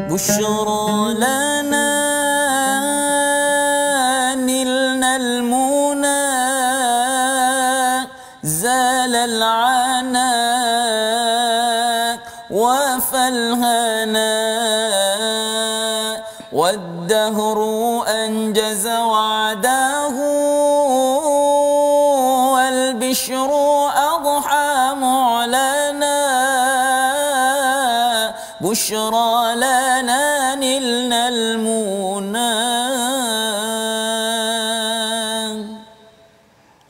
بشرى لنا نلنا المنى زال العنا وفالهنا والدهر أنجز وعده والبشر أضحى معلنا بشرى لنا نلنا المنى.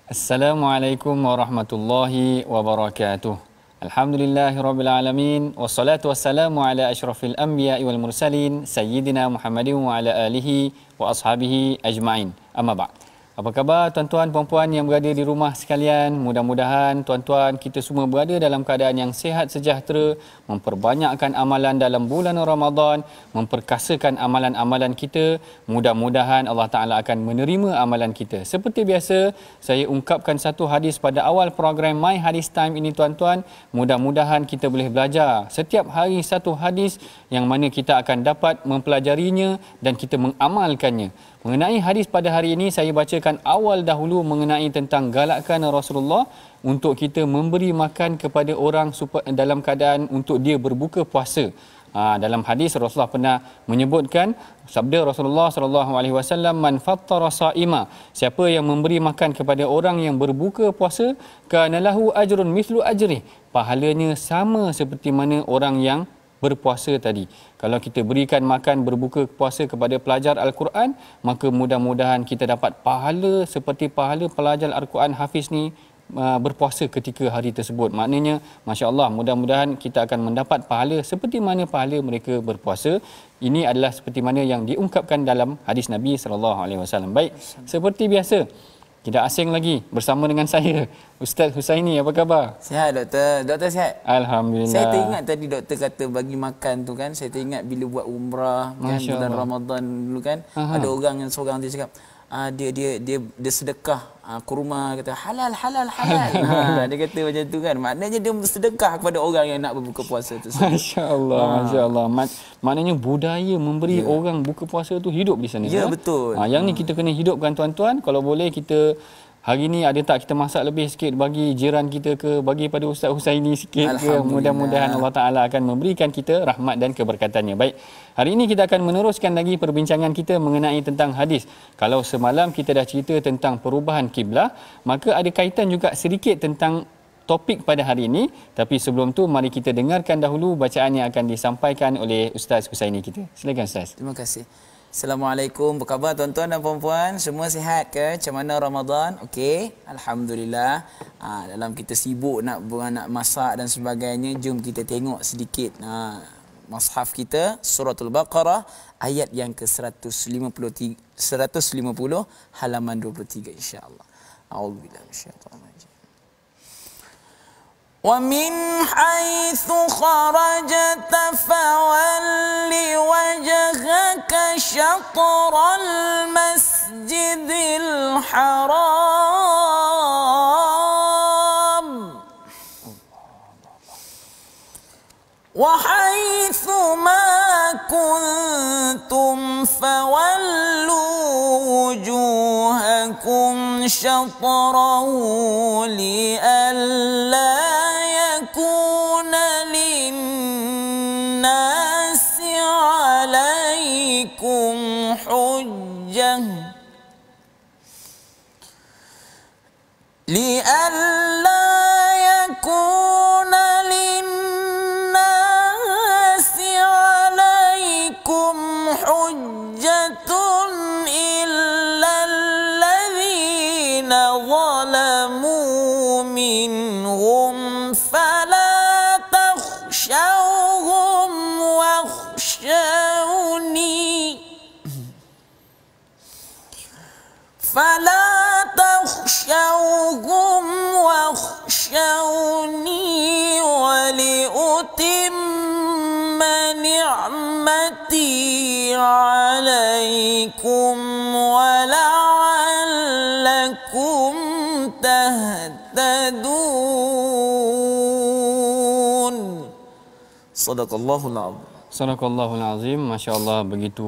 Assalamualaikum warahmatullahi wabarakatuh. Alhamdulillahirrabbilalamin. Wassalatu wassalamu ala ashrafil anbiya wal mursalin Sayyidina Muhammadin wa ala alihi wa ashabihi ajma'in. Amma ba'd. Apa khabar tuan-tuan puan-puan yang berada di rumah sekalian? Mudah-mudahan tuan-tuan kita semua berada dalam keadaan yang sihat sejahtera, memperbanyakkan amalan dalam bulan Ramadan, memperkasakan amalan-amalan kita. Mudah-mudahan Allah Ta'ala akan menerima amalan kita. Seperti biasa, saya ungkapkan satu hadis pada awal program My Hadis Time ini tuan-tuan. Mudah-mudahan kita boleh belajar setiap hari satu hadis yang mana kita akan dapat mempelajarinya dan kita mengamalkannya. Mengenai hadis pada hari ini, saya bacakan awal dahulu mengenai tentang galakan Rasulullah untuk kita memberi makan kepada orang dalam keadaan untuk dia berbuka puasa. Dalam hadis Rasulullah pernah menyebutkan sabda Rasulullah sallallahu alaihi wasallam, man fattara saima, siapa yang memberi makan kepada orang yang berbuka puasa, kana lahu ajrun mithlu ajri, pahalanya sama seperti mana orang yang berpuasa tadi. Kalau kita berikan makan berbuka puasa kepada pelajar Al-Quran, maka mudah-mudahan kita dapat pahala seperti pahala pelajar Al-Quran hafiz ni berpuasa ketika hari tersebut. Maknanya masya-Allah, mudah-mudahan kita akan mendapat pahala seperti mana pahala mereka berpuasa. Ini adalah seperti mana yang diungkapkan dalam hadis Nabi sallallahu alaihi wasallam. Baik, seperti biasa tidak asing lagi bersama dengan saya, Ustaz Husaini. Apa khabar? Sihat doktor. Doktor sihat? Alhamdulillah. Saya teringat tadi doktor kata bagi makan tu kan, saya teringat bila buat umrah kan bulan Ramadan dulu kan. Ada orang yang seorang dia cakap dia sedekah kurma, kata halal. Dia kata macam tu kan. Maknanya dia sedekah kepada orang yang nak berbuka puasa tersebut. Masya-Allah. Maknanya budaya memberi orang buka puasa tu hidup di sana. Ya, betul. Yang ni kita kena hidupkan tuan-tuan. Kalau boleh kita hari ni ada tak kita masak lebih sikit bagi jiran kita ke, bagi pada Ustaz Husaini sikit ke. Mudah-mudahan Allah Ta'ala akan memberikan kita rahmat dan keberkatannya. Baik, hari ini kita akan meneruskan lagi perbincangan kita mengenai tentang hadis. Kalau semalam kita dah cerita tentang perubahan kiblah, maka ada kaitan juga sedikit tentang topik pada hari ini. Tapi sebelum tu mari kita dengarkan dahulu bacaan yang akan disampaikan oleh Ustaz Husaini kita. Silakan Ustaz. Terima kasih. Assalamualaikum. Apa khabar tuan-tuan dan puan-puan? Semua sihat ke? Macam mana Ramadan? Okey, alhamdulillah. Dalam kita sibuk nak masak dan sebagainya, jom kita tengok sedikit mushaf kita, Suratul Baqarah ayat yang ke-150 halaman 23 insya-Allah. A'udzubillahi minasyaitanir rajim. وَمِنْ حَيْثُ خَرَجْتَ فَوَلِّ وَجْهَكَ شَطْرَ الْمَسْجِدِ الْحَرَامِ وَحَيْثُ مَا كُنْتُمْ فَوَلُّوا وُجُوهَكُمْ شَطْرَهُ لِئَلَّا يكون للناس عليكم حجة لئلا يكون للناس عليكم حجة إلا الذين ظلموا منهم فلا تخشوهم واخشوني ولأتم نعمتي عليكم ولعلكم تهتدون. Sadaqallahul Azim. Sadaqallahul azim. Masya-Allah, begitu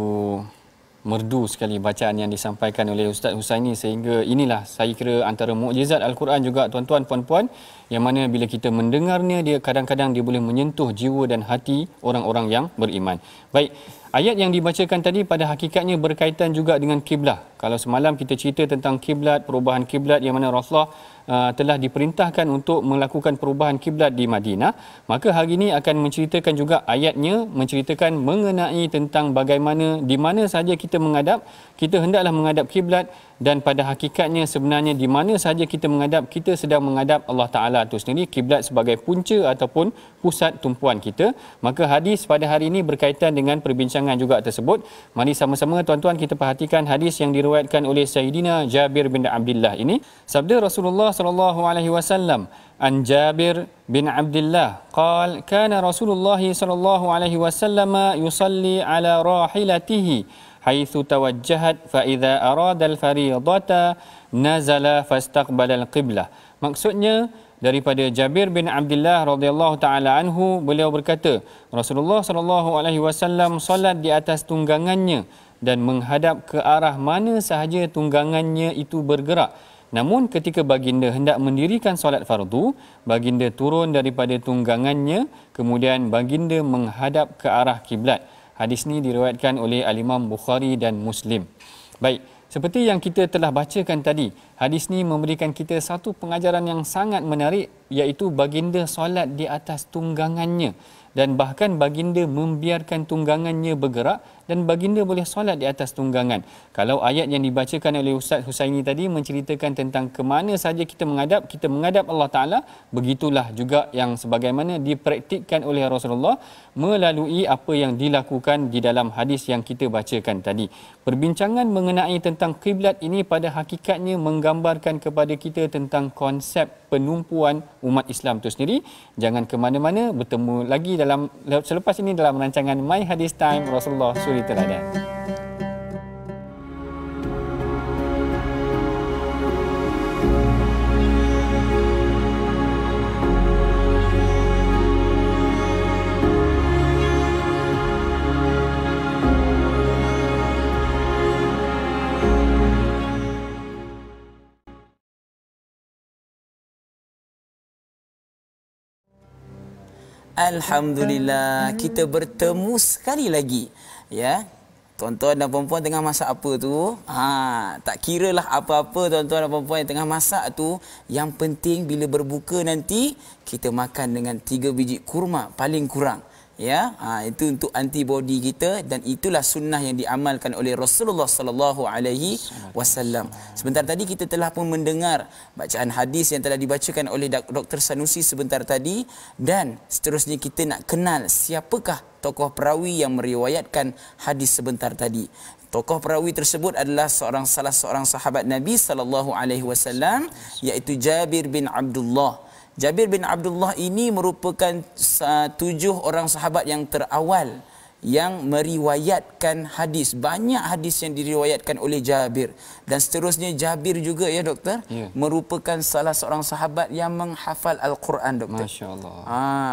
merdu sekali bacaan yang disampaikan oleh Ustaz Husaini, sehingga inilah saya kira antara mukjizat Al-Quran juga tuan-tuan puan-puan, yang mana bila kita mendengarnya dia kadang-kadang dia boleh menyentuh jiwa dan hati orang-orang yang beriman. Baik, ayat yang dibacakan tadi pada hakikatnya berkaitan juga dengan kiblat. Kalau semalam kita cerita tentang kiblat, perubahan kiblat yang mana Rasulullah telah diperintahkan untuk melakukan perubahan kiblat di Madinah, maka hari ini akan menceritakan juga ayatnya, menceritakan mengenai tentang bagaimana di mana sahaja kita menghadap, kita hendaklah menghadap kiblat, dan pada hakikatnya sebenarnya di mana sahaja kita menghadap, kita sedang menghadap Allah Taala itu sendiri, kiblat sebagai punca ataupun pusat tumpuan kita. Maka hadis pada hari ini berkaitan dengan perbincangan juga tersebut. Mari sama-sama tuan-tuan kita perhatikan hadis yang diriwayatkan oleh Sayyidina Jabir bin Abdullah ini. Sabda Rasulullah sallallahu alaihi wasallam, an Jabir bin Abdullah qala kana Rasulullah sallallahu alaihi wasallam yusalli ala rahilatihi haitsu tawajjahat fa idza arada al-fariidata nazala fastaqbala al-qiblah. Maksudnya daripada Jabir bin Abdullah radhiyallahu taala anhu, beliau berkata Rasulullah sallallahu alaihi wasallam solat di atas tunggangannya dan menghadap ke arah mana sahaja tunggangannya itu bergerak. Namun ketika baginda hendak mendirikan solat fardu, baginda turun daripada tunggangannya, kemudian baginda menghadap ke arah kiblat. Hadis ini diriwayatkan oleh Al-Imam Bukhari dan Muslim. Baik, seperti yang kita telah bacakan tadi, hadis ini memberikan kita satu pengajaran yang sangat menarik, iaitu baginda solat di atas tunggangannya, dan bahkan baginda membiarkan tunggangannya bergerak dan baginda boleh solat di atas tunggangan. Kalau ayat yang dibacakan oleh Ustaz Husaini tadi menceritakan tentang ke mana saja kita menghadap Allah Taala, begitulah juga yang sebagaimana dipraktikkan oleh Rasulullah melalui apa yang dilakukan di dalam hadis yang kita bacakan tadi. Perbincangan mengenai tentang kiblat ini pada hakikatnya menggambarkan kepada kita tentang konsep penumpuan umat Islam itu sendiri. Jangan ke mana-mana, bertemu lagi dalam selepas ini dalam rancangan My Hadis Time Rasulullah Suri Teladan. Alhamdulillah, kita bertemu sekali lagi. Ya, tuan-tuan dan puan-puan tengah masak apa tu? Tak kiralah apa-apa tuan-tuan dan puan-puan yang tengah masak tu. Yang penting bila berbuka nanti kita makan dengan 3 biji kurma paling kurang. Ya, itu untuk antibody kita, dan itulah sunnah yang diamalkan oleh Rasulullah sallallahu alaihi wasallam. Sebentar tadi kita telah pun mendengar bacaan hadis yang telah dibacakan oleh Dr. Sanusi sebentar tadi, dan seterusnya kita nak kenal siapakah tokoh perawi yang meriwayatkan hadis sebentar tadi. Tokoh perawi tersebut adalah salah seorang sahabat Nabi sallallahu alaihi wasallam, iaitu Jabir bin Abdullah. Jabir bin Abdullah ini merupakan 7 orang sahabat yang terawal yang meriwayatkan hadis. Banyak hadis yang diriwayatkan oleh Jabir. Dan seterusnya Jabir juga, ya doktor, merupakan salah seorang sahabat yang menghafal Al-Quran, doktor. Masya-Allah.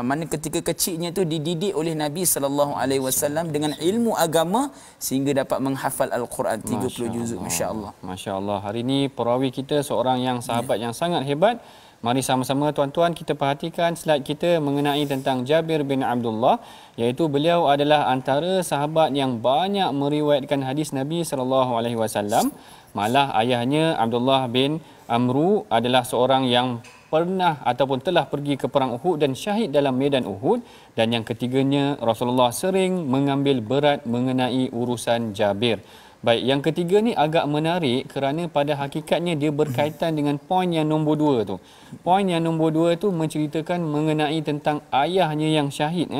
Mana ketika kecilnya tu dididik oleh Nabi sallallahu alaihi wasallam dengan ilmu agama sehingga dapat menghafal Al-Quran 30 juzuk, masya-Allah. Masya-Allah. Hari ini perawi kita seorang yang sahabat yang sangat hebat. Mari sama-sama tuan-tuan kita perhatikan slide kita mengenai tentang Jabir bin Abdullah, iaitu beliau adalah antara sahabat yang banyak meriwayatkan hadis Nabi sallallahu alaihi wasallam. Malah ayahnya Abdullah bin Amru adalah seorang yang pernah ataupun telah pergi ke perang Uhud dan syahid dalam medan Uhud. Dan yang ketiganya, Rasulullah sering mengambil berat mengenai urusan Jabir. Baik, yang ketiga ni agak menarik kerana pada hakikatnya dia berkaitan dengan poin yang nombor 2 tu. Poin yang nombor 2 tu menceritakan mengenai tentang ayahnya yang syahid.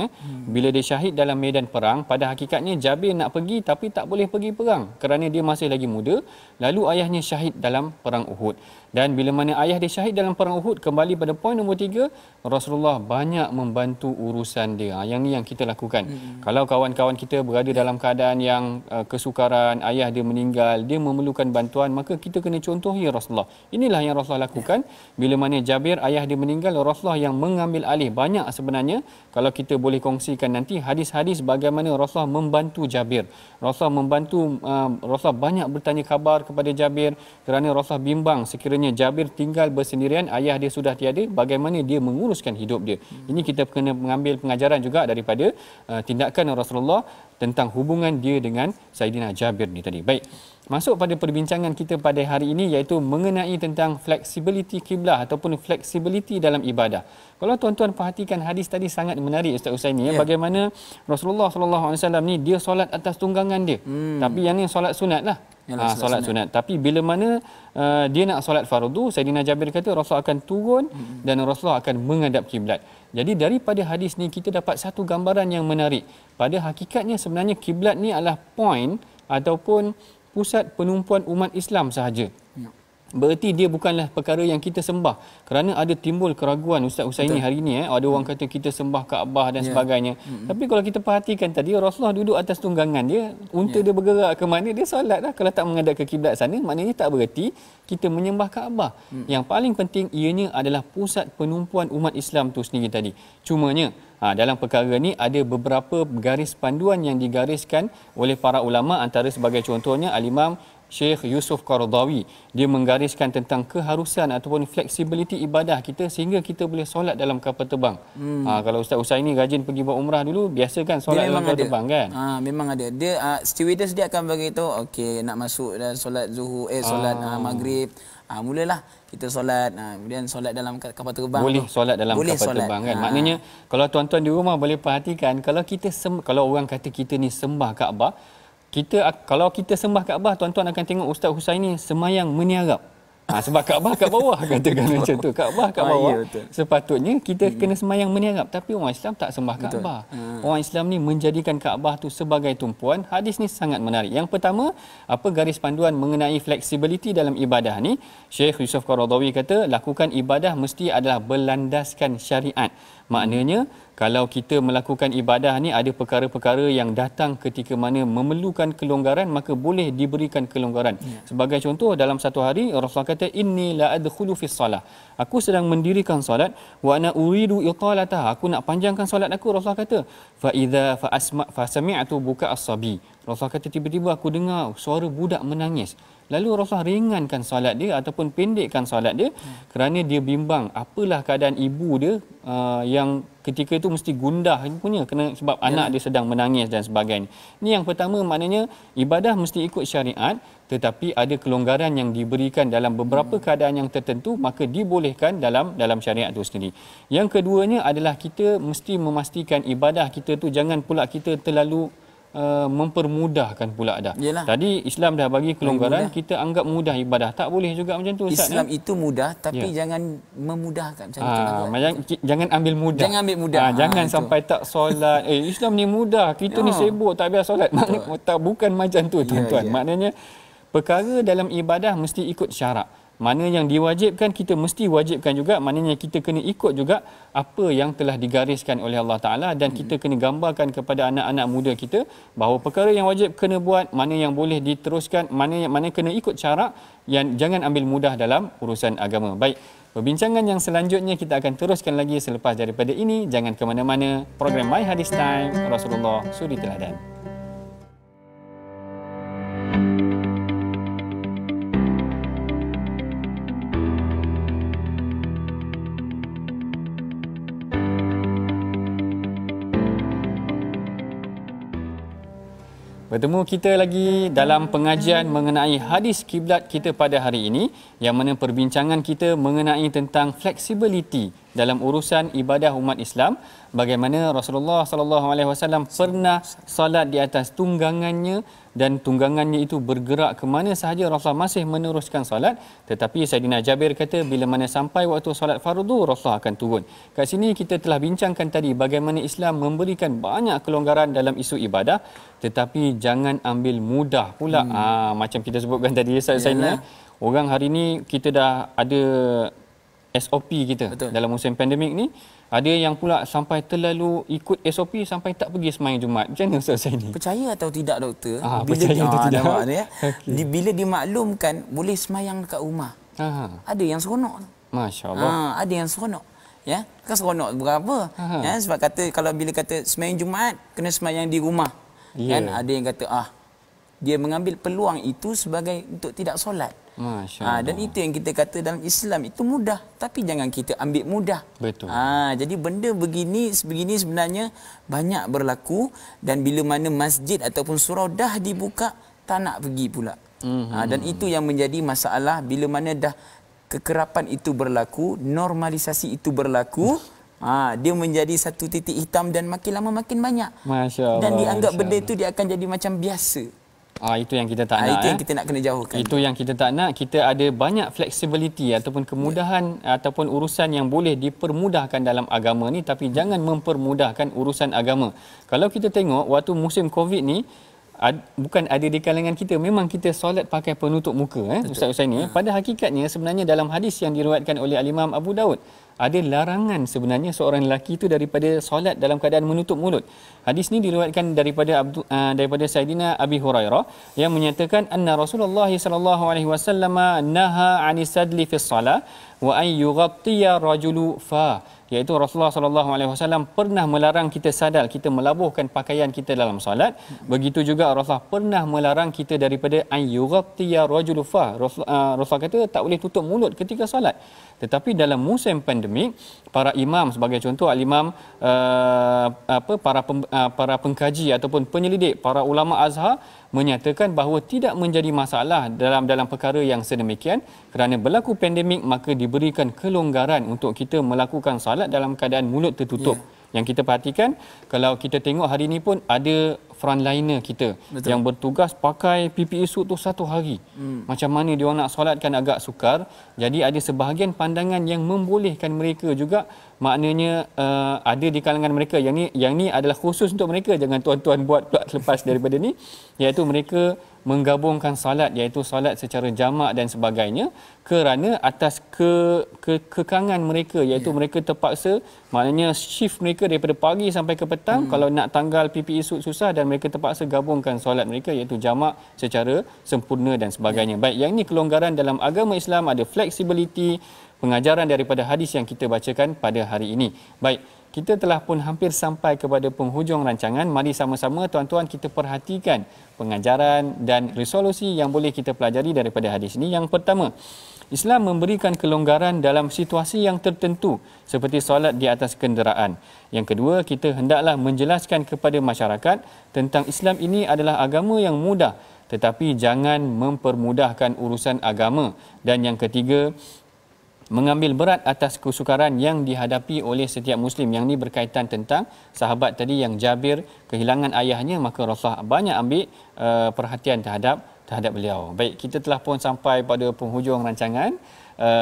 Bila dia syahid dalam medan perang, pada hakikatnya Jabir nak pergi tapi tak boleh pergi perang kerana dia masih lagi muda. Lalu ayahnya syahid dalam perang Uhud. Dan bila mana ayah dia syahid dalam perang Uhud, kembali pada poin nombor 3, Rasulullah banyak membantu urusan dia. Yang ni yang kita lakukan. Kalau kawan-kawan kita berada dalam keadaan yang kesukaran, ayah dia meninggal, dia memerlukan bantuan, maka kita kena contohi Rasulullah. Inilah yang Rasulullah lakukan. Bila mana Jabir ayah dia meninggal, Rasulullah yang mengambil alih. Banyak sebenarnya kalau kita boleh kongsikan nanti hadis-hadis bagaimana Rasulullah membantu Jabir. Rasulullah membantu, Rasulullah banyak bertanya khabar kepada Jabir kerana Rasulullah bimbang sekiranya Jabir tinggal bersendirian, ayah dia sudah tiada, bagaimana dia menguruskan hidup dia. Ini kita kena mengambil pengajaran juga daripada tindakan Rasulullah tentang hubungan dia dengan Saidina Jabir ni tadi. Baik, masuk pada perbincangan kita pada hari ini iaitu mengenai tentang flexibility kiblah ataupun flexibility dalam ibadah. Kalau tuan-tuan perhatikan hadis tadi sangat menarik Ustaz Husaini, bagaimana Rasulullah SAW ni dia solat atas tunggangan dia. Tapi yang ni solat sunat lah. Solat sunat. Tapi bila mana dia nak solat fardu, Saidina Jabir kata Rasul akan turun dan Rasulullah akan menghadap kiblat. Jadi daripada hadis ni kita dapat satu gambaran yang menarik. Pada hakikatnya sebenarnya kiblat ni adalah point ataupun pusat penumpuan umat Islam sahaja. Berarti dia bukanlah perkara yang kita sembah. Kerana ada timbul keraguan Ustaz Husaini hari ini, ada orang kata kita sembah Kaabah dan sebagainya. Tapi kalau kita perhatikan tadi, Rasulullah duduk atas tunggangan dia, unta dia bergerak ke mana, dia solat lah. Kalau tak menghadap ke kiblat sana, maknanya tak bererti kita menyembah Kaabah. Yang paling penting ianya adalah pusat penumpuan umat Islam tu sendiri tadi. Cumanya dalam perkara ni ada beberapa garis panduan yang digariskan oleh para ulama, antara sebagai contohnya Al-Imam Syekh Yusuf Qaradawi. Dia menggariskan tentang keharusan ataupun fleksibiliti ibadah kita sehingga kita boleh solat dalam kapal terbang. Kalau Ustaz Husaini rajin pergi buat umrah dulu, biasa kan solat dalam kapal terbang kan? Memang ada. Dia stewardess dia akan beritahu, okey nak masuk dan solat zuhur, solat maghrib. Mulalah kita solat, kemudian solat dalam kapal terbang. Boleh solat dalam kapal terbang kan? Maknanya kalau tuan-tuan di rumah boleh perhatikan, kalau kita kalau orang kata kita ni sembah Kaabah, kalau kita sembah Kaabah, tuan-tuan akan tengok Ustaz Husaini semayang meniarap. Sebab Kaabah kat bawah, katakan macam tu. Kaabah kat bawah. Sepatutnya kita kena semayang meniarap, tapi orang Islam tak sembah Kaabah. Orang Islam ni menjadikan Kaabah tu sebagai tumpuan. Hadis ni sangat menarik. Yang pertama, apa garis panduan mengenai fleksibiliti dalam ibadah ni? Syekh Yusuf Qaradawi kata, lakukan ibadah mesti adalah berlandaskan syariat. Maknanya kalau kita melakukan ibadah ni ada perkara-perkara yang datang ketika mana memerlukan kelonggaran, maka boleh diberikan kelonggaran. Sebagai contoh, dalam satu hari Rasulullah kata inni la adkhulu fi shalah. Aku sedang mendirikan solat wa ana uridu italataha. Aku nak panjangkan solat aku. Rasulullah kata fa idza fa sami'tu buka as-sabi. Rasulullah kata tiba-tiba aku dengar suara budak menangis. Lalu Rasulullah ringankan solat dia ataupun pendekkan solat dia kerana dia bimbang apalah keadaan ibu dia yang ketika itu mesti gundah punya sebab anak dia sedang menangis dan sebagainya. Ini yang pertama, maknanya ibadah mesti ikut syariat, tetapi ada kelonggaran yang diberikan dalam beberapa keadaan yang tertentu, maka dibolehkan dalam syariat itu sendiri. Yang keduanya adalah kita mesti memastikan ibadah kita tu jangan pula kita terlalu mempermudahkan pula dah. Yelah. Tadi Islam dah bagi kelonggaran, kita anggap mudah ibadah. Tak boleh juga macam tu Ustaz. Islam itu mudah, tapi jangan memudahkan macam tu. Jangan ambil mudah. Jangan ambil mudah. Jangan sampai tak solat. Islam ni mudah, kita ni sibuk tak biasa solat. Bukan macam tu tuan-tuan. Maknanya perkara dalam ibadah mesti ikut syarak. Mana yang diwajibkan kita mesti wajibkan juga, maknanya kita kena ikut juga apa yang telah digariskan oleh Allah Ta'ala, dan kita kena gambarkan kepada anak-anak muda kita bahawa perkara yang wajib kena buat, mana yang boleh diteruskan, mana kena ikut syarak, yang jangan ambil mudah dalam urusan agama. Baik, perbincangan yang selanjutnya kita akan teruskan lagi selepas daripada ini. Jangan ke mana-mana. Program My Hadis Time, Rasulullah Suri Teladan. Bertemu kita lagi dalam pengajian mengenai hadis kiblat kita pada hari ini, yang mana perbincangan kita mengenai tentang fleksibiliti dalam urusan ibadah umat Islam, bagaimana Rasulullah sallallahu alaihi wasallam pernah solat di atas tunggangannya dan tunggangannya itu bergerak ke mana sahaja Rasulullah masih meneruskan solat. Tetapi Saidina Jabir kata bila mana sampai waktu solat fardu Rasulullah akan turun. Kat sini kita telah bincangkan tadi bagaimana Islam memberikan banyak kelonggaran dalam isu ibadah, tetapi jangan ambil mudah pula. Macam kita sebutkan tadi Ustaz Husaini, orang hari ni kita dah ada SOP kita. Betul. Dalam musim pandemik ni ada yang pula sampai terlalu ikut SOP sampai tak pergi sembahyang Jumaat. Macam mana Ustaz Husaini? Percaya atau tidak doktor? Percaya atau tidak? Okay. Bila dimaklumkan boleh sembahyang dekat rumah. Ada yang seronok. Masya-Allah. Ada yang seronok. Ya, kan seronok berapa? Ya, sebab kata kalau bila kata sembahyang Jumaat kena sembahyang di rumah. Kan ada yang kata dia mengambil peluang itu sebagai untuk tidak solat. Dan itu yang kita kata dalam Islam itu mudah, tapi jangan kita ambil mudah. Betul. Jadi benda begini sebenarnya banyak berlaku, dan bila mana masjid ataupun surau dah dibuka tak nak pergi pula. Dan itu yang menjadi masalah bila mana dah kekerapan itu berlaku, normalisasi itu berlaku. Dia menjadi satu titik hitam dan makin lama makin banyak. Masya-Allah. Dan dianggap benda itu dia akan jadi macam biasa. Itu yang kita tak nak. Itu yang kita nak kena jauhkan. Itu yang kita tak nak. Kita ada banyak flexibility ataupun kemudahan ataupun urusan yang boleh dipermudahkan dalam agama ni, tapi jangan mempermudahkan urusan agama. Kalau kita tengok waktu musim Covid ni, bukan ada di kalangan kita, memang kita solat pakai penutup muka Ustaz Husaini. Pada hakikatnya sebenarnya dalam hadis yang diriwayatkan oleh Al-Imam Abu Daud, ada larangan sebenarnya seorang lelaki itu daripada solat dalam keadaan menutup mulut. Hadis ni diriwayatkan daripada Saidina Abi Hurairah yang menyatakan anna Rasulullah sallallahu alaihi wasallam naha 'anis sadli fi shalah wa an yughatiya rajulu fa, iaitu Rasulullah sallallahu alaihi wasallam pernah melarang kita sadal, kita melabuhkan pakaian kita dalam solat. Begitu juga Rasulullah pernah melarang kita daripada an yughatiya rajulu fa. Rasulullah kata tak boleh tutup mulut ketika solat. Tetapi dalam musim pandemik, para imam sebagai contoh al-imam para pengkaji ataupun penyelidik, para ulama Azhar menyatakan bahawa tidak menjadi masalah dalam perkara yang sedemikian, kerana berlaku pandemik maka diberikan kelonggaran untuk kita melakukan salat dalam keadaan mulut tertutup. Yang kita perhatikan, kalau kita tengok hari ini pun ada frontliner kita. Betul. Yang bertugas pakai PPE suit tu satu hari. Macam mana dia orang nak solatkan agak sukar. Jadi ada sebahagian pandangan yang membolehkan mereka juga, maknanya ada di kalangan mereka yang ni adalah khusus untuk mereka, jangan tuan-tuan buat pula lepas daripada ni, iaitu mereka menggabungkan salat, iaitu salat secara jamak dan sebagainya, kerana atas kekangan mereka, iaitu mereka terpaksa, maknanya shift mereka daripada pagi sampai ke petang, kalau nak tanggal PPE suit susah, dan mereka terpaksa gabungkan solat mereka iaitu jamak secara sempurna dan sebagainya. Baik, yang ini kelonggaran dalam agama Islam, ada flexibility pengajaran daripada hadis yang kita bacakan pada hari ini. Baik, kita telah pun hampir sampai kepada penghujung rancangan. Mari sama-sama tuan-tuan kita perhatikan pengajaran dan resolusi yang boleh kita pelajari daripada hadis ini. Yang pertama, Islam memberikan kelonggaran dalam situasi yang tertentu seperti solat di atas kenderaan. Yang kedua, kita hendaklah menjelaskan kepada masyarakat tentang Islam ini adalah agama yang mudah, tetapi jangan mempermudahkan urusan agama. Dan yang ketiga, mengambil berat atas kesukaran yang dihadapi oleh setiap Muslim. Yang ini berkaitan tentang sahabat tadi yang Jabir kehilangan ayahnya, maka Rasulullah banyak ambil perhatian terhadap beliau. Baik, kita telah pun sampai pada penghujung rancangan.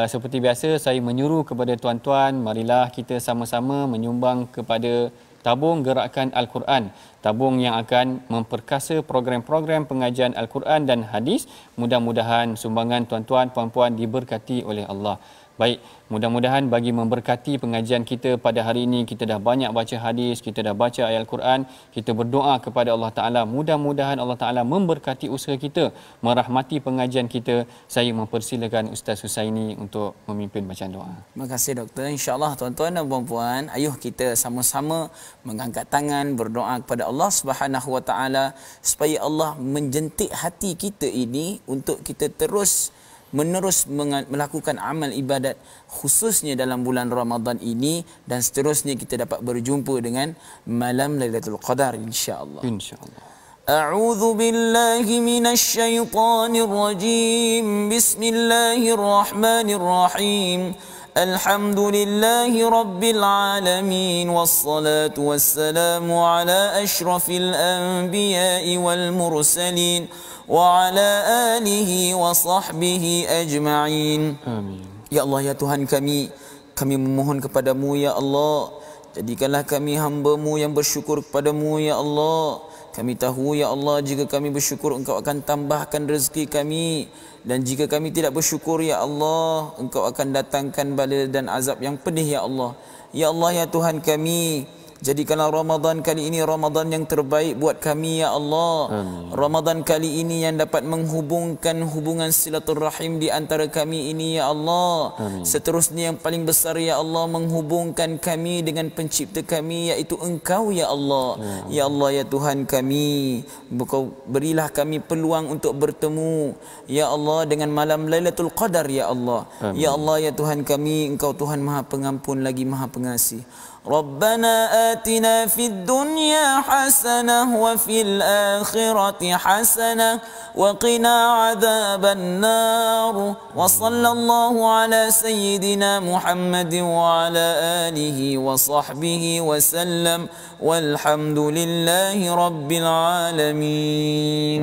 Seperti biasa, saya menyuruh kepada tuan-tuan, marilah kita sama-sama menyumbang kepada tabung gerakan Al-Quran, tabung yang akan memperkasa program-program pengajian Al-Quran dan hadis. Mudah-mudahan sumbangan tuan-tuan, puan-puan diberkati oleh Allah. Baik, mudah-mudahan bagi memberkati pengajian kita pada hari ini, kita dah banyak baca hadis, kita dah baca ayat Al-Quran, kita berdoa kepada Allah Ta'ala, mudah-mudahan Allah Ta'ala memberkati usaha kita, merahmati pengajian kita. Saya mempersilakan Ustaz Husaini untuk memimpin bacaan doa. Terima kasih doktor. InsyaAllah tuan-tuan dan puan-puan, ayuh kita sama-sama mengangkat tangan, berdoa kepada Allah Subhanahu Wa Ta'ala supaya Allah menjentik hati kita ini untuk kita menerus melakukan amal ibadat, khususnya dalam bulan Ramadan ini, dan seterusnya kita dapat berjumpa dengan malam Lailatul Qadar insya-Allah. A'udzu billahi minasy syaithanir rajim. Bismillahirrahmanirrahim. Alhamdulillahi Rabbil Alamin. Wassalatu wassalamu ala ashrafil anbiya'i wal mursalin wa ala alihi wa sahbihi ajma'in. Amin. Ya Allah, ya Tuhan kami memohon kepadamu ya Allah, jadikanlah kami hamba-Mu yang bersyukur kepadamu ya Allah. Kami tahu ya Allah, jika kami bersyukur Engkau akan tambahkan rezeki kami, dan jika kami tidak bersyukur ya Allah, Engkau akan datangkan bala dan azab yang pedih ya Allah. Ya Allah, ya Tuhan kami, jadikanlah Ramadan kali ini Ramadan yang terbaik buat kami ya Allah. Amin. Ramadan kali ini yang dapat menghubungkan hubungan silaturahim di antara kami ini ya Allah. Amin. Seterusnya yang paling besar ya Allah, menghubungkan kami dengan pencipta kami, iaitu Engkau ya Allah. Ya Allah, ya Tuhan kami, Engkau berilah kami peluang untuk bertemu ya Allah dengan malam Lailatul Qadar ya Allah. Amin. Ya Allah, ya Tuhan kami, Engkau Tuhan Maha Pengampun lagi Maha Pengasih. ربنا آتنا في الدنيا حسنة وفي الآخرة حسنة وقنا عذاب النار وصلى الله على سيدنا محمد وعلى آله وصحبه وسلم والحمد لله رب العالمين.